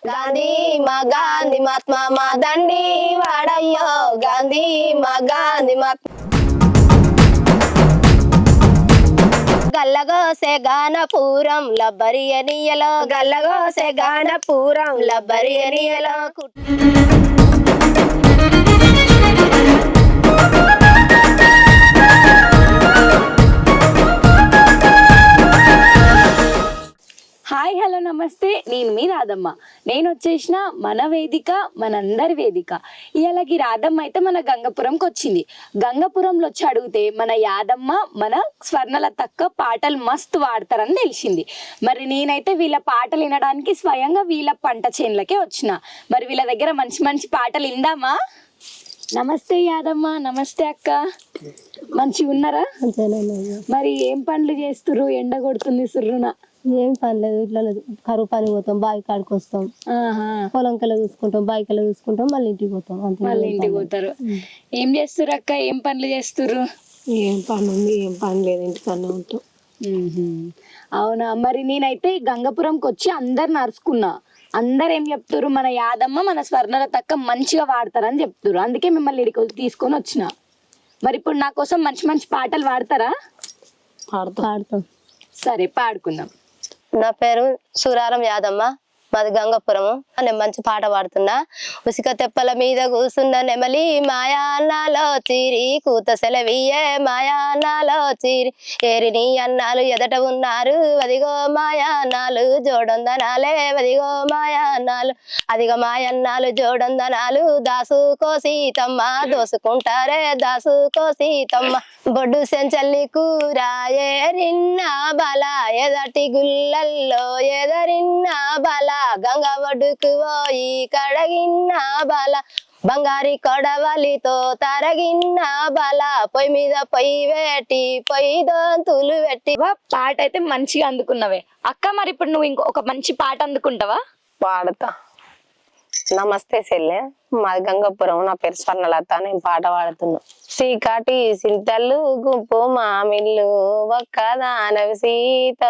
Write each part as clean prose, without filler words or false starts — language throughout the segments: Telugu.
గాంధీ మా గాంధీ మహాత్మా మా దండి వాడయ్యో గాంధీ మా గాంధీ మహాత్మా గల్లగోసే గానపూరం లబ్బరియనియలో గల్లగోసే గానపూరం లబ్బరియనియలో హాయ్ హలో నమస్తే, నేను మీ రాధమ్మ. నేను వచ్చేసిన మన వేదిక, మనందరి వేదిక. ఇలాగ రాధమ్మ అయితే మన గంగపురంకి వచ్చింది. గంగపురంలో వచ్చి అడిగితే మన యాదమ్మ, మన స్వర్ణలతక్క పాటలు మస్తు వాడతారని తెలిసింది. మరి నేనైతే వీళ్ళ పాటలు వినడానికి స్వయంగా వీళ్ళ పంట చేనులకే వచ్చిన. మరి వీళ్ళ దగ్గర మంచి మంచి పాటలు విందామా? నమస్తే యాదమ్మ. నమస్తే అక్క. మంచిగా ఉన్నారా? మరి ఏం పనులు చేస్తుర్రు? ఎండ కొడుతుంది సుర్రున. ఏం పని లేదు, ఇట్లా కరువు పని పోతాం, బావి కాడికి వస్తాం, పొలం కల్లా చూసుకుంటాం, బావి కల్లా చూసుకుంటాం, మళ్ళీ ఇంటికి పోతాం. మళ్ళీ ఇంటికి పోతారు. ఏం చేస్తుర్రు అక్క? ఏం పనులు చేస్తుర్రు? ఏం పని ఉంది, ఏం పని లేదు, ఇంటికన్నా ఉంటాం. అవునా? మరి నేనైతే గంగపురంకి వచ్చి అందరిని అరుచుకున్నా. అందరు ఏం చెప్తారు, మన యాదమ్మ, మన స్వర్ణలతక్క మంచిగా వాడతారని చెప్తారు. అందుకే మిమ్మల్ని ఇక్కడికి తీసుకొని వచ్చిన. మరి ఇప్పుడు నా కోసం మంచి మంచి పాటలు పాడతారా? పాడతాం. సరే, పాడుకుందాం. నా పేరు సూరారం యాదమ్మ, మాది గంగపురము. నేను మంచి పాట పాడుతున్నా. ఉసిక తెప్పల మీద కూసున్న నెమలి మాయాన్నాలో చీరి కూత సెలవియే మాయాన్నాలో చీరి ఏరిని అన్నాలు ఎదట ఉన్నారు అదిగో మాయాన్నాలు జోడొందనాలే అదిగో మాయాన్నాలు అదిగో మాయన్నాలు జోడొందనాలు దాసుకో సీతమ్మ దోసుకుంటారే దాసుకో సీతమ్మ బొడ్డు సెంచల్లి కూర ఏరిన్న బల ఎదటి గుల్లల్లో ఎదరిన్న బల గంగ ఒడ్డుకు పోయి కడగిన్న బల బంగారి కొడవలితో తరగిన్న బల పొయ్యి మీద పొయ్యి పెట్టి పొయ్యి దొంతులు పెట్టి. పాట అయితే మంచిగా అందుకున్నవే అక్క. మరి ఇప్పుడు నువ్వు ఇంకొక మంచి పాట అందుకుంటావా? పాడతా. నమస్తే సెల్లె, మాది గంగపురం. నా పేరు స్వర్ణలత. నేను పాట పాడుతున్నా. శ్రీకాటి సింతలు గుంపు మామిళ్ళు ఒక్కదానవి సీత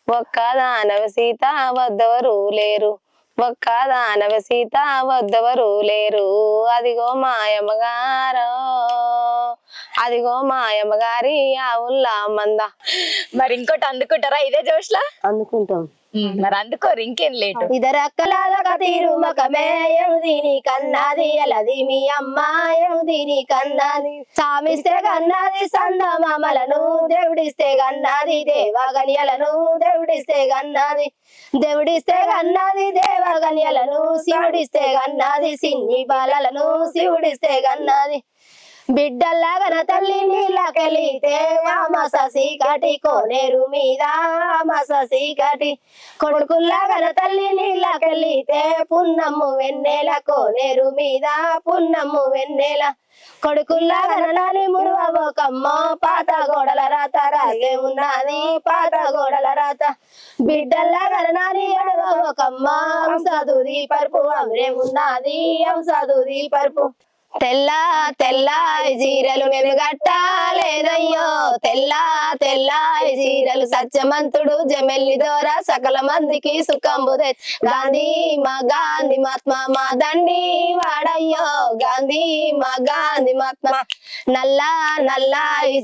ఒక్కదానవి సీత వద్దవరు లేరు ఒక్కదానవి సీత వద్దవరు లేరు అదిగో మాయమ్మగారో అదిగో మాయమ్మగారి ఆవుల్లా మంద. మరి ఇంకోటి అందుకుంటారా ఇదే జోష్లా? అందుకుంటాం. మరి అందుకోరు, ఇంకేం లేటు. ఇదరక్కలాదొక తీరు మకమే దీని కన్నాది ఎలది మీ అమ్మాయం దీని కన్నాది సామిస్తే కన్నాది సందమామలను దేవుడిస్తే కన్నాది దేవగన్యలను దేవుడిస్తే కన్నాది దేవుడిస్తే కన్నాది దేవగన్యలను శివుడిస్తే కన్నాది సిన్ని బాలలను శివుడిస్తే కన్నాది బిడ్డల్లాగన తల్లి నీళ్ళకెళితే ఆమస సీకటి కోనేరు మీద ఆమస సీకటి కొడుకుల్లాగన తల్లి నీళ్ళకెళితే పున్నమ్ము వెన్నెల కోనేరు మీద పున్నమ్ము వెన్నెల కొడుకుల్లాగన నాని మురువబోకమ్మ పాత గోడల రాత రాగే ఉన్నది పాత గోడల రాత బిడ్డల్లాగన నాని అడవబోకమ్మ అంసదూది పరుపు అమరే ఉన్నది అంసదూది పరుపు తెల్ల తెల్ల చీరలు నేను గట్టాలేదయ్యో తెల్ల తెల్ల చీరలు సత్యమంతుడు జమెల్లి దోర సకల మందికి సుఖంబు గాంధీ మా గాంధీ మహాత్మా మా దండి వాడయ్యో గాంధీ మా గాంధీ మహాత్మా నల్ల నల్ల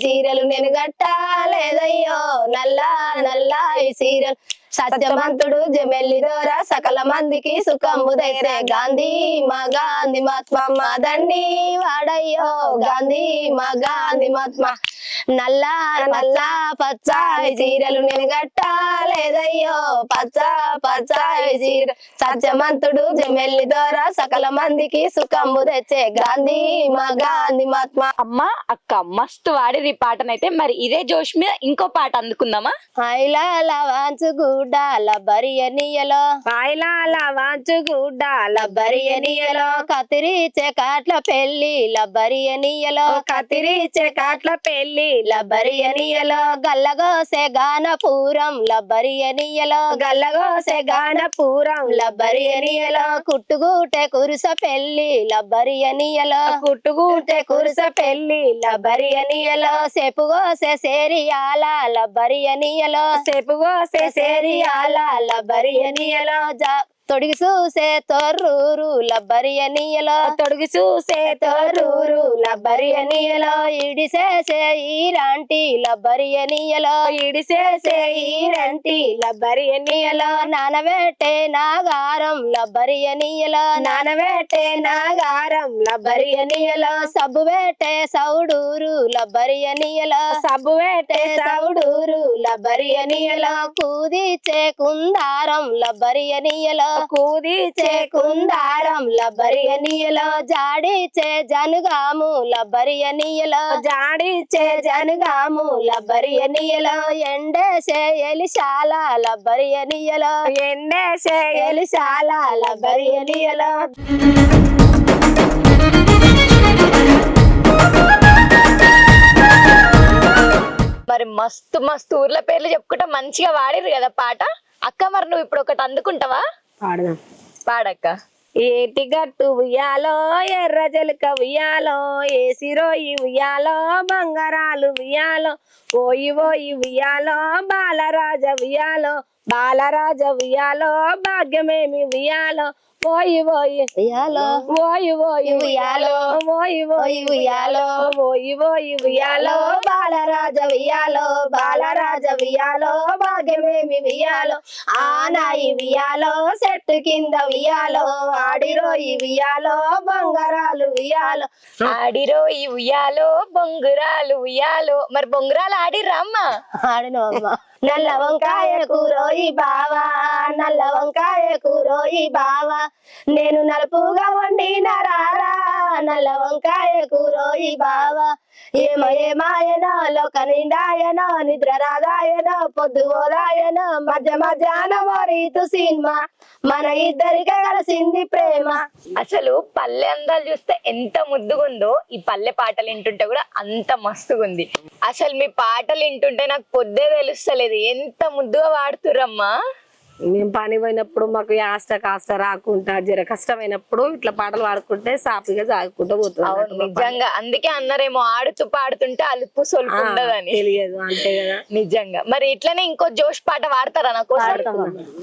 చీరలు నేను గట్టాలేదయ్యో నల్ల నల్ల చీరలు సత్యవంతుడు జమెల్లి దోర సకల మందికి సుఖంబు దైరే గాంధీ మా గాంధీ మహాత్మా మా దండి వాడయ్యో గాంధీ మా గాంధీ మహాత్మా నల్ల నల్ల పచ్చాయి చీరలు నేను గట్టాలేదయ్యో పచ్చ పచ్చాయి చీర సత్యవంతుడు జమెల్లి దోర సకల మందికి సుఖంబు తెచ్చే గాంధీ మా గాంధీ మహాత్మా. అమ్మ అక్క మస్తు వాడిరి పాటనైతే. మరి ఇదే జోష్ మీద ఇంకో పాట అందుకుందామా? గుడ్డాల బరియనియలో బాయిలాల వాంచు గుడ్డాల బరియనియలో కత్తిరిచే కాట్ల పెళ్లి లబ్బరియనియలో కత్తిరిచే కాట్ల పెళ్లి లబ్బరియనియలో గల్లగోసే గానపూరం లబ్బరియనియలో గల్లగోసే గానపూరం లబ్బరియనియలో కుట్టుగూటే కురుస పెళ్లి లబ్బరియనియలో కుట్టుగూటే కురుస పెళ్లి లబ్బరియనియలో సెపుగోసే సేరియాల లబ్బరియనియలో సెపుగోసే సేరి ఉయ్యాల లబ్బరియనియలో తొడిగి చూసే తొర్రూరు లబ్బరియనియలో తొడుగు చూసే తొర్రూరు లబ్బరియనియలో ఇడిసేసే ఈరంటి లబ్బరియనియలో ఇడిసేసే ఈరంటి లబ్బరియనియలో నానబెట్టే నాగారం లబ్బరియనియలో నానబెట్టే నాగారం లబ్బరియనియలో సబ్బు పెట్టే సౌడూరు లబ్బరియనియలో సబ్బు పెట్టే సౌడూరు లబ్బరియనియలో కూదిచే కుందారం లబ్బరియనియలో కూదిచే కుందారం లబ్బరియనియలో జాడిచే జనుగాము లబ్బరియనియలో జాడిచే జనుగాము లబ్బరియనియలో ఎండేసే ఎలిశాల లబ్బరియనియలో ఎండేసే ఎలిశాల లబ్బరియనియలో మరి మస్తు మస్తు ఊర్ల పేర్లు చెప్పుకుంటా మంచిగా వాడిరు కదా పాట. అక్క మరి నువ్వు ఇప్పుడు ఒకటి అందుకుంటావా? పాడదాం. పాడక్క. ఏటి గట్టు ఉయ్యాలో ఎర్ర జలక ఉయ్యాలో ఏసిరోయి ఉయ్యాలో బంగారాలు ఉయ్యాలో పోయి పోయి ఉయ్యాలో బాలరాజ ఉయ్యాలో బాలరాజ ఉయ్యాలో భాగ్యమేమి ఉయ్యాలో పోయి పోయి ఉయ్యాలో పోయి పోయి ఉయ్యాలో పోయి పోయి ఉయ్యాలో పోయి పోయి ఉయ్యాలో బాలరాజ ఉయ్యాలో బాలరాజ ఉయ్యాలో భాగ్యమేమి ఉయ్యాలో ఆనాయి ఉయ్యాలో చెట్టు కింద ఉయ్యాలో ఆడిరోయి ఉయ్యాలో బంగారాలు ఉయ్యాలో ఆడిరో ఈ ఉయ్యాలో బొంగురాలు ఉయ్యాలో. మరి బొంగురాలు ఆడిర్రా అమ్మ? ఆడినో అమ్మ. నల్ల వంకాయ కూరోయి బావా నల్ల వంకాయ కూరోయి బావా నేను నలుపుగా వండిన రారా నల్ల వంకాయ కూరోయి బావా ఏమయేమాయనో లోక నిండాయనో నిద్ర రాదాయనో పొద్దు ఓదాయనో మధ్య మధ్యాహ్నం రీతు సినిమా మన ఇద్దరికి కలిసింది ప్రేమ. అసలు పల్లె అందాలు చూస్తే ఎంత ముద్దుగుందో ఈ పల్లె పాటలు వింటుంటే కూడా అంత మస్తుగుంది. అసలు మీ పాటలు వింటుంటే నాకు పొద్దే తెలుస్తలేదు ఎంత ముద్దుగా వాడుతురమ్మా. మేము పని పోయినప్పుడు మాకు యాస్ట కాస్త రాకుండా జర కష్టమైనప్పుడు ఇట్లా పాటలు పాడుకుంటే సాపిగా సాగుకుంటూ అవును నిజంగా. అందుకే అన్నారేమో ఆడుతూ పాడుతుంటే అలుపు సొలుపు ఉండదని. తెలియదు అంతే కదా. నిజంగా. మరి ఇట్లనే ఇంకో జోష్ పాట వాడతారా నాకు?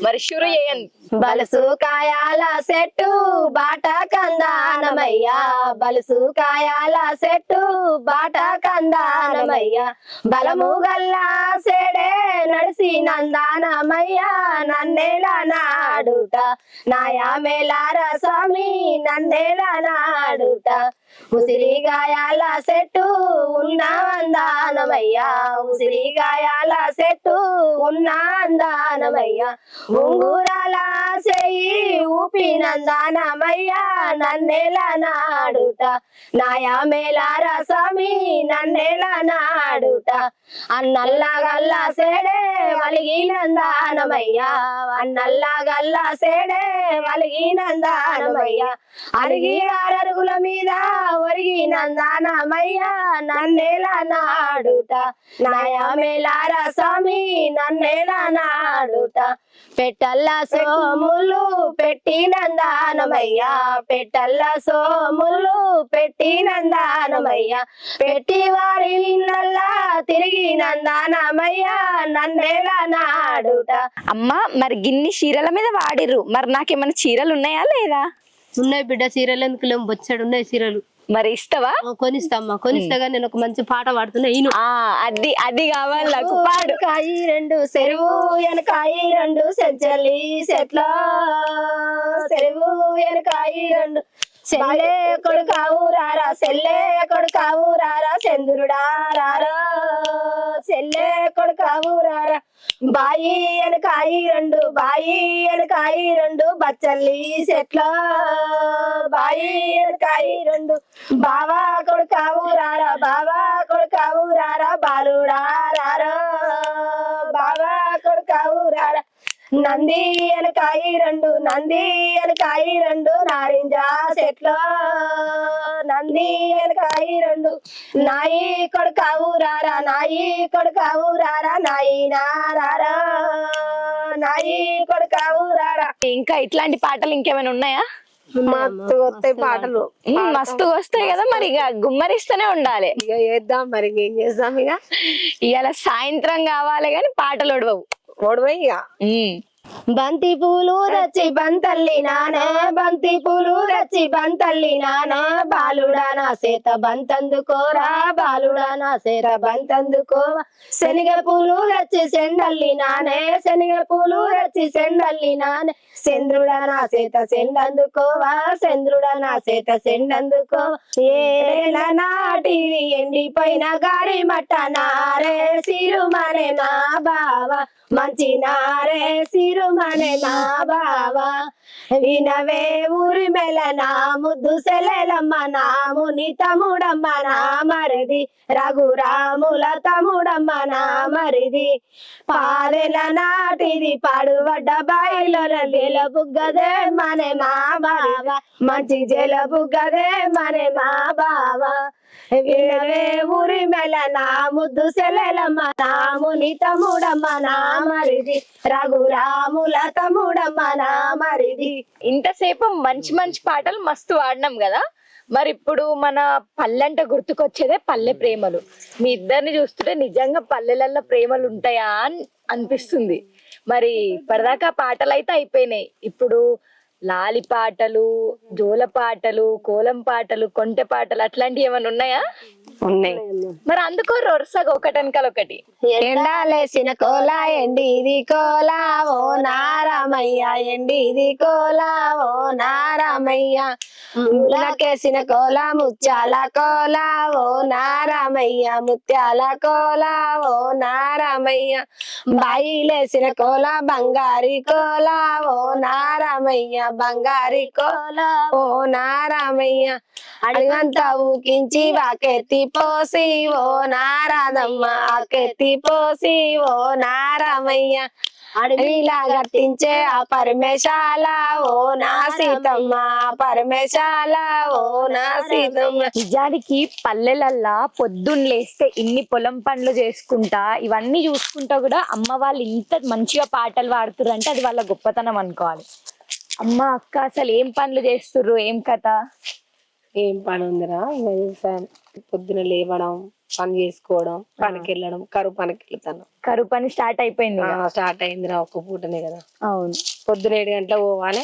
మరి షురు చేయండి. బలసు కాయాల చెట్టు బాట కందానమయ్యా బలసు కాయాల చెట్టు బాట కందానమయ్యా బలము గల్లా సెడే నడిసి నందానమయ్యా నన్నేలా నాడుట నాయా మేలార స్వామి నన్నేలా నాడుట ఉసిరిగాయాల చెట్టు ఉన్న అందానమయ్యా ఉసిరిగాయాల చెట్టు ఉన్న అందానమయ్యా ఉంగురాల చెయ్యి ఊపినందానమయ్యా నన్నేలా నాడుట నాయా మేలార స్వామి నన్నేలా నాడుట అన్నల్లా గల్లా సేడే వలిగినందానమయ్యా అన్నల్లా గల్లా సేడే వలిగినందానమయ్యా అరిగి ఆరరుగుల మీద ఒరిగినందానమయ్యా నన్నేలా నాడుట నాయా మేలార స్వామి నన్నేలా నాడుట పెట్టల్ల సోములు పెట్టినందానమయ్యా పెట్టల్ల సోములు పెట్టినందానమయ్యా పెట్టి వారి ఇళ్ళల్లా తిరిగినందానమయ్యా నన్నేలా నాడుట. అమ్మ మరి గిన్ని చీరల మీద వాడిర్రు, మరి నాకేమైనా చీరలు ఉన్నాయా లేదా? ఉన్నాయి బిడ్డ, చీరలు ఎందుకు లేవు, బొచ్చాడు ఉన్నాయి చీరలు. మరి ఇస్తావా? కొనిస్తామ్మా కొనిస్తాగా. నేను ఒక మంచి పాట పాడుతున్నా ఈను. అది అది కావాలి నాకు. పాడు. కాయి రెండు చెరువు వెనకాయి రెండు సెంచలి చెట్ల చెరువు వెనకాయి రెండు చెల్లె కొడుకావు రారా చెల్లె కొడుకావు రారా చంద్రుడా రారా చెల్లె కొడుకావు రారా బాయి వెనకాయి రెండు బాయి వెనకాయి రెండు బచ్చల్లి చెట్ల బాయి వెనకాయి రెండు బావా కొడుకావు రారా బావా కొడుకావు రారా బాలుడా రారా బావా కొడుకావు రారా నంది వెనకాయి రెండు నంది వెనకాయి రెండు నారింజ చెట్ల నంది వెనకాయి రెండు నాయి కొడుకావు రారా నాయి కొడుకావు రారా నాయి నారా నాయి కొడుకావు రారా. ఇంకా ఇట్లాంటి పాటలు ఇంకేమైనా ఉన్నాయా? మస్తు వస్తాయి పాటలు, మస్తు వస్తాయి కదా. మరి ఇక గుమ్మరిస్తూనే ఉండాలి. ఇక చేద్దాం మరి ఏం చేద్దాం. ఇక ఇవాళ సాయంత్రం కావాలి కానీ పాటలు ఒడవవు. ఓడిపోయిగా బంతి పూలు తెచ్చి బంతల్లి నానే, బంతి పూలు తెచ్చి బంతల్లి నానే, బాలుడా నా సేత బంతందుకోరా, బాలుడా నా సేత బంతందుకోవా. శనగ పూలు తెచ్చి సెండల్లి నానే, శనగ పూలు తెచ్చి సెండల్లి నానే, చంద్రుడా నా సేత సెండందుకోవా, చంద్రుడా నా సేత సెండందుకోవా. ఏల నాటిది ఎండిపోయిన గారి మట్ట నారే, సిరుమనే నా బావా, మంచి నారే సిరుమనే నా బావా. వినవే ఊరి మెల నా ముద్దు సెలెలమ్మ, నా ముని తమ్ముడమ్మ నా మరిది, రఘురాముల తమ్ముడమ్మ నా మరిది. పాదెల నాటిది పాడుబడ్డ బాయిలో జల బుగ్గదే మనే మా బావా, మంచి జల బుగ్గదే మనే మా బావా. వినవే ఊరి మెల నా ముద్దు సెలెలమ్మ, నా ముని తమ్ముడమ్మ నా మరిది, రఘురాముల తమ్ముడమ్మ నా మరిది. ఇంతసేపు మంచి మంచి పాటలు మస్తు వాడినాం కదా. మరి ఇప్పుడు మన పల్లెంట గుర్తుకొచ్చేదే పల్లె ప్రేమలు. మీ ఇద్దరిని చూస్తుంటే నిజంగా పల్లెలలో ప్రేమలు ఉంటాయా అని అనిపిస్తుంది. మరి ఇప్పటిదాకా పాటలు అయితే అయిపోయినాయి. ఇప్పుడు లాలి పాటలు, జోల పాటలు, కోలం పాటలు, కొంటె పాటలు అట్లాంటివి ఏమైనా ఉన్నాయా? ఉన్నాయి. మరి అందుకో వరుసగా ఒకటెనకాల ఒకటి. ఎండాలేసిన కోలా ఎండిది కోలా ఓ నారామయ్య, ఎండిది కోలా ఓ నారామయ్య. ములకేసిన కోలా ముత్యాల కోలా ఓ నారామయ్య, ముత్యాల కోలా ఓ నారామయ్య. బాయిలేసిన కోలా బంగారి కోలా ఓ నారామయ్య, బంగారి కోలా ఓ నారామయ్య. అడిగంతా ఊకించి వాకెత్తి పోసి ఓ నారాదమ్మ, ఆకెత్తి పోసి ఓ నారామయ్య. అడవిలా గట్టించే ఆ పరమేశాల ఓ నా సీతమ్మ, పరమేశాల ఓ నా సీతమ్మ. నిజానికి పల్లెలల్లా పొద్దున్న లేస్తే ఇన్ని పొలం పనులు చేసుకుంటా ఇవన్నీ చూసుకుంటా కూడా అమ్మ వాళ్ళు ఇంత మంచిగా పాటలు పాడుతుర్రు అంటే అది వాళ్ళ గొప్పతనం అనుకోవాలి. అమ్మ అక్క అసలు ఏం పనులు చేస్తుర్రు, ఏం కథ? ఏం పని ఉందిరా, వ్యవసాయం. పొద్దున లేవడం, పని చేసుకోవడం, పనికి వెళ్ళడం. కరువు పనికి వెళ్తాను. కరువు పని స్టార్ట్ అయిపోయింది. స్టార్ట్ అయిందిరా, ఒక్క పూటనే కదా. అవును. పొద్దున 7 గంటలకు పోవాలి,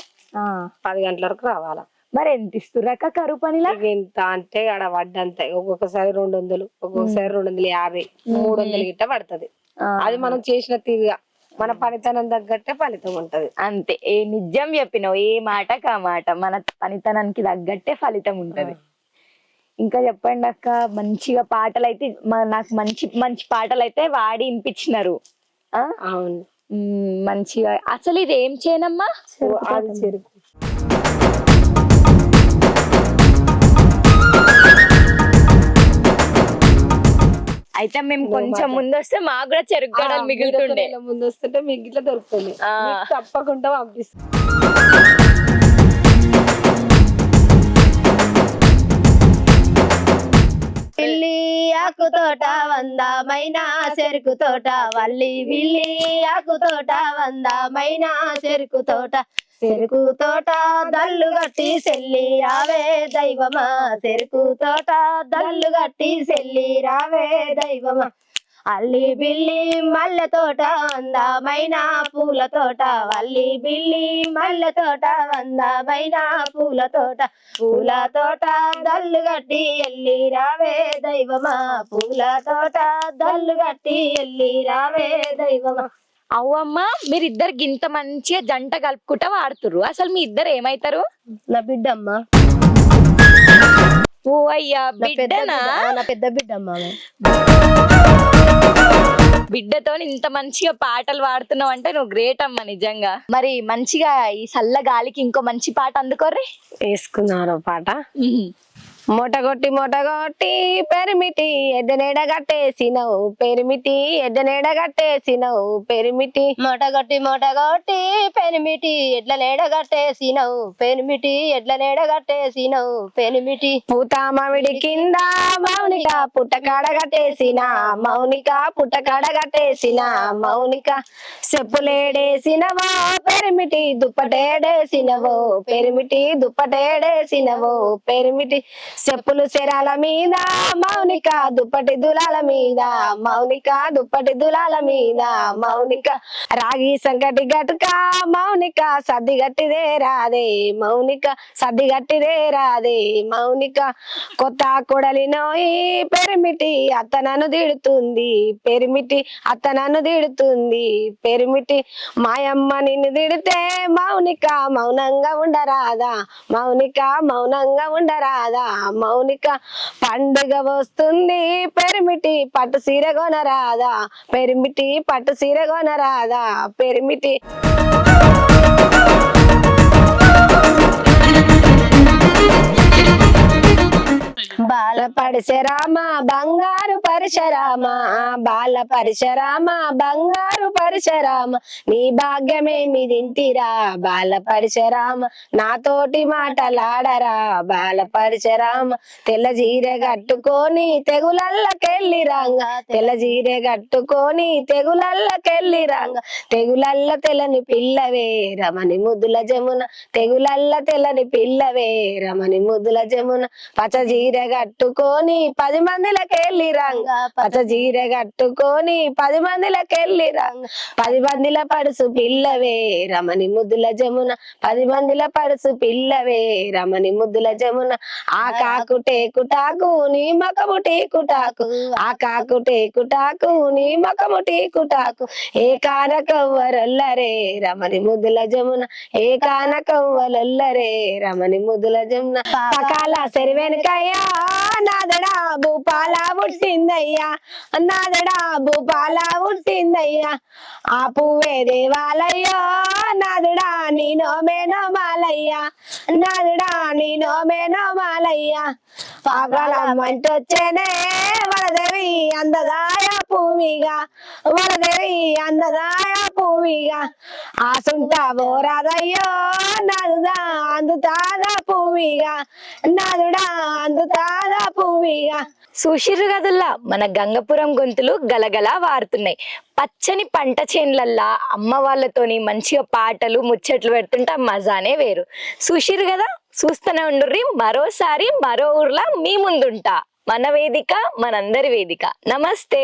10 గంటల వరకు రావాలా. మరి ఎంత ఇస్తుర్రక్క కరువు పనిలా? ఎంత అంటే ఆడ వడ్డంతే. ఒక్కొక్కసారి 200, ఒక్కొక్కసారి 250, 300 గిట్ట పడుతుంది. అది మనం చేసిన తీరుగా మన పనితనం తగ్గట్టే ఫలితం ఉంటది. అంతే. ఏ నిజం చెప్పినావు, ఏ మాటకు ఆ మాట. మన పనితనానికి తగ్గట్టే ఫలితం ఉంటది. ఇంకా చెప్పండి అక్క. మంచిగా పాటలు అయితే నాకు మంచి మంచి పాటలు అయితే వాడి వినిపించినారు. అవును. మంచిగా. అసలు ఇది ఏం చేయనమ్మా? అది చెరుకు. అయితే మేము కొంచెం ముందు వస్తే మాకు కూడా చెరుకు గడలు మిగులుతుండే. ముందు వస్తుంటే మీకు ఇట్లా దొరుకుతుంది, తప్పకుండా పంపిస్తాం. పిల్లి ఆకు తోట వందమైన చెరుకు తోట, వల్లి విల్లి ఆకు తోట వందమైన చెరుకు తోట. చెరుకు తోట దల్లు గట్టి సెల్లి రావే దైవమా, చెరుకు తోట దల్లు గట్టి సెల్లి రావే దైవమా. అల్లి బిల్లి మల్లె తోట అందమైన పూల తోట, వల్లి బిల్లి మల్లె తోట అందమైన పూల తోట. పూల తోట దల్లు గట్టి ఎల్లి రావే దైవమా, పూల తోట దల్లు గట్టి ఎల్లి రావే దైవమా. అవ్వమ్మా, మీరిద్దరు గింత మంచిగా జంట కలుపుకుంటా వాడుతుర్రు. అసలు మీ ఇద్దరు ఏమైతారు? నా బిడ్డమ్మా. ఓ అయ్యా, బిడ్డనా? నా పెద్ద బిడ్డమ్మా. బిడ్డతో ఇంత మంచిగా పాటలు పాడుతున్నావు అంటే నువ్వు గ్రేట్ అమ్మా నిజంగా. మరి మంచిగా ఈ చల్ల గాలికి ఇంకో మంచి పాట అందుకోర్రి. వేసుకున్నారు పాట. మొటగొట్టి పెరిమిటి ఎడ్డనేడ గట్టేసినవు, పెరిమిటి ఎడ్డనేడ గట్టేసినవు, పెరిమిటి. మొటగొట్టి పెనిమిటి ఎడ్ల నేడ గట్టేసినవు, పెనిమిటి ఎడ్ల నేడ గట్టేసినవు, పెనిమిటి. పూత మామిడి కింద మౌనిక పుట్టకాడ గట్టేసిన, మౌనిక పుట్టకాడ గట్టేసిన, మౌనిక. చెప్పులేడేసినవో పెరిమిటి దుప్పటేడేసినవో, పెరిమిటి దుప్పటేడేసినవో, పెరిమిటి. చెప్పులు శరాల మీద మౌనిక దుప్పటి దులాల మీద మౌనిక దుప్పటి దులాల మీద మౌనిక రాగి సంకటి గటుక మౌనిక సద్ది గట్టిదే రాదే మౌనిక సద్ది గట్టిదే రాదే మౌనిక కొత్త కొడలి నోయి పెరిమిటి అత్త నన్ను తిడుతుంది పెరిమిటి అత్త నన్ను తిడుతుంది పెరిమిటి మాయమ్మ నిన్ను తిడితే మౌనిక మౌనంగా ఉండరాదా మౌనిక మౌనంగా ఉండరాదా మౌనిక పండుగ వస్తుంది పెరిమిటి పట్టు సీర కొనరాదా పెరిమిటి పట్టు సీర కొనరాదా పెరిమిటి బాల పరిశరామ బంగారు పరిశరామ బాల పరిశరామ బంగారు పరిశరామ నీ భాగ్యమేమి తింటిరా బాల పరిశరామ నాతోటి మాటలాడరా బాల పరిశరామ తెల్ల జీరె కట్టుకొని తెగులల్లకెళ్ళి రంగ తెల్ల జీరె కట్టుకొని తెగులల్లకెళ్ళి రంగ తెగులల్ల తెల్లని పిల్లవే రమణి ముద్దుల జమున తెగులల్ల తెల్లని పిల్లవే రమణి ముద్దుల జమున పచ్చ జీరె కట్టుకొని 10 మందిలకెళ్ళి రంగ పచ్చ జీరె కట్టుకొని 10 మందిలకెళ్ళి రంగ 10 మందిల పడుసు పిల్లవే రమణి ముద్దుల జమున 10 మందిల పడుసు పిల్లవే రమణి ముద్దుల జమున ఆ కాకు టేకుటాకు నీ మకము టేకుటాకు ఆ కాకు టేకుటాకు నీ మకము టేకుటాకు ఏ కానకవ్వరొల్లరే రమణి ముద్దుల జమున ఏ కానకవ్వలొల్లరే రమణి ముద్దుల జమున పకాల సెరివెనకయ్యా నాదడా భూపాల పుట్టిందయ్యా నాదడా భూపాల పుట్టిందయ్యా ఆ పువ్వే దేవాలయ్యో నాదుడా నీ నోమే నోమాలయ్యా నాదుడా నీ నోమే నోమాలయ్యా పాగలమ్మంటొచ్చేనే వరదేవి అందదాయ పూవిగా వరదేవి అందదాయ పూవిగా ఆసుంట బోరాదయ్యో నాదుదా అందుతాదా పూవిగా నాదుడా అందుతాదా పూవిగా. సుశిరు గదుల్లా మన గంగపురం గొంతులు గలగలా వారుతున్నాయి. పచ్చని పంట చేన్లల్లా అమ్మ వాళ్ళతోని మంచిగా పాటలు ముచ్చట్లు పెడుతుంటే మజానే వేరు. సుశిరు కదా, చూస్తూనే ఉండుర్రి. మరోసారి మరో ఊర్లా మీ ముందుంటా. మన వేదిక మనందరి వేదిక. నమస్తే.